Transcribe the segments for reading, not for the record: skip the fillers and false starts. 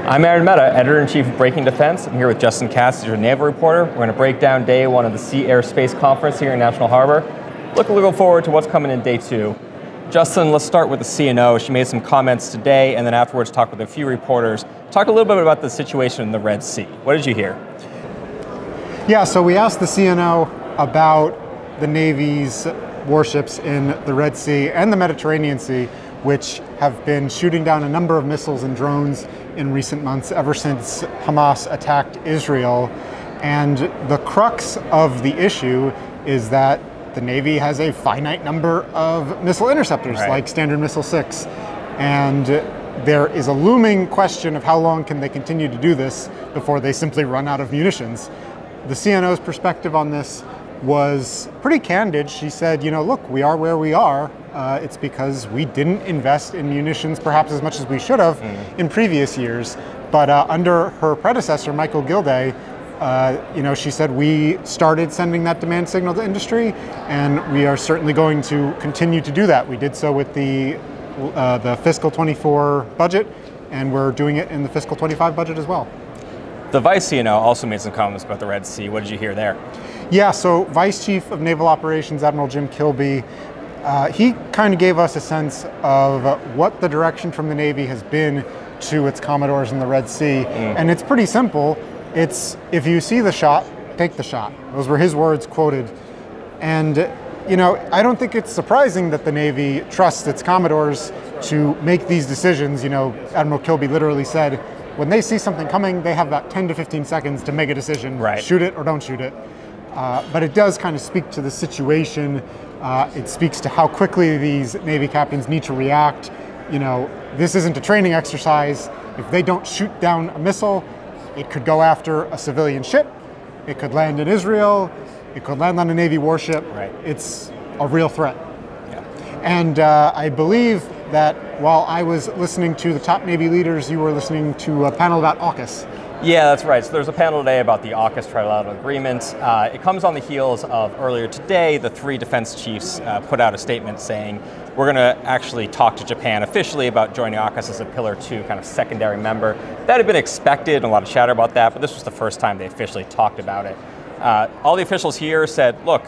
I'm Aaron Mehta, Editor-in-Chief of Breaking Defense. I'm here with Justin Cass, your naval reporter. We're going to break down day one of the Sea Air Space Conference here in National Harbor. Looking forward to what's coming in day two. Justin, let's start with the CNO. She made some comments today, and then afterwards talked with a few reporters. Talk a little bit about the situation in the Red Sea. What did you hear? Yeah, so we asked the CNO about the Navy's warships in the Red Sea and the Mediterranean Sea, which have been shooting down a number of missiles and drones in recent months ever since Hamas attacked Israel. And the crux of the issue is that the Navy has a finite number of missile interceptors, like Standard Missile 6. And there is a looming question of how long can they continue to do this before they simply run out of munitions. The CNO's perspective on this was pretty candid. She said, you know, look, we are where we are. It's because we didn't invest in munitions perhaps as much as we should have in previous years. But under her predecessor, Michael Gilday, she said we started sending that demand signal to industry, and we are certainly going to continue to do that. We did so with the fiscal 24 budget, and we're doing it in the fiscal 25 budget as well. The Vice CNO also made some comments about the Red Sea. What did you hear there? Yeah, so Vice Chief of Naval Operations, Admiral Jim Kilby, he kind of gave us a sense of what the direction from the Navy has been to its commodores in the Red Sea. And it's pretty simple. It's, if you see the shot, take the shot. Those were his words quoted. And, you know, I don't think it's surprising that the Navy trusts its commodores to make these decisions. You know, Admiral Kilby literally said, when they see something coming, they have about 10 to 15 seconds to make a decision, shoot it or don't shoot it. But it does kind of speak to the situation. It speaks to how quickly these Navy captains need to react. You know, this isn't a training exercise. If they don't shoot down a missile, it could go after a civilian ship. It could land in Israel. It could land on a Navy warship. It's a real threat. And I believe that while I was listening to the top Navy leaders, you were listening to a panel about AUKUS. Yeah, that's right. So there's a panel today about the AUKUS trilateral agreement. It comes on the heels of earlier today, the three defense chiefs put out a statement saying, we're going to actually talk to Japan officially about joining AUKUS as a Pillar 2 kind of secondary member. That had been expected, and a lot of chatter about that, but this was the first time they officially talked about it. All the officials here said, look,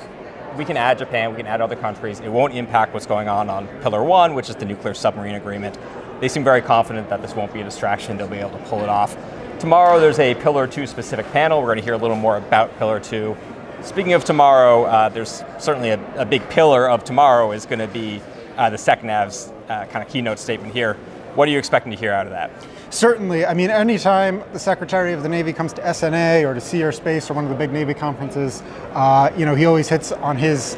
we can add Japan, we can add other countries. It won't impact what's going on Pillar 1, which is the nuclear submarine agreement. They seem very confident that this won't be a distraction. They'll be able to pull it off. Tomorrow, there's a Pillar 2 specific panel. We're going to hear a little more about Pillar 2. Speaking of tomorrow, there's certainly a big pillar of tomorrow is going to be the SecNav's kind of keynote statement here. What are you expecting to hear out of that? Certainly. I mean, anytime the Secretary of the Navy comes to SNA or to Sea Air Space or one of the big Navy conferences, he always hits on his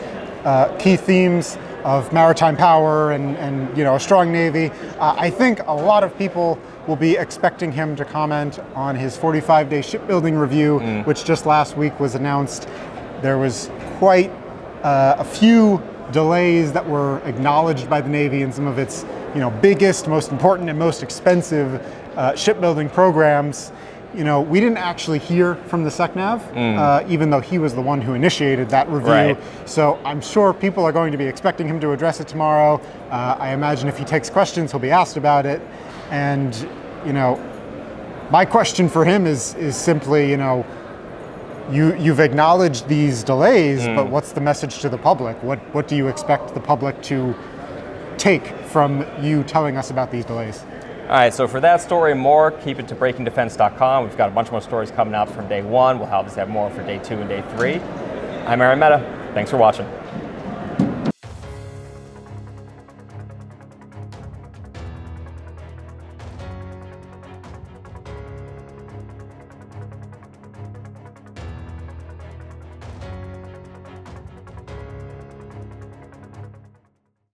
key themes of maritime power and a strong Navy. I think a lot of people will be expecting him to comment on his 45-day shipbuilding review, which just last week was announced. There was quite a few delays that were acknowledged by the Navy in some of its biggest, most important, and most expensive shipbuilding programs. We didn't actually hear from the SecNav, even though he was the one who initiated that review. So I'm sure people are going to be expecting him to address it tomorrow. I imagine if he takes questions, he'll be asked about it. And, my question for him is simply, you've acknowledged these delays, but what's the message to the public? What do you expect the public to take from you telling us about these delays? All right, so for that story and more, keep it to breakingdefense.com. We've got a bunch more stories coming out from day one. We'll obviously have more for day 2 and day 3. I'm Aaron Mehta. Thanks for watching.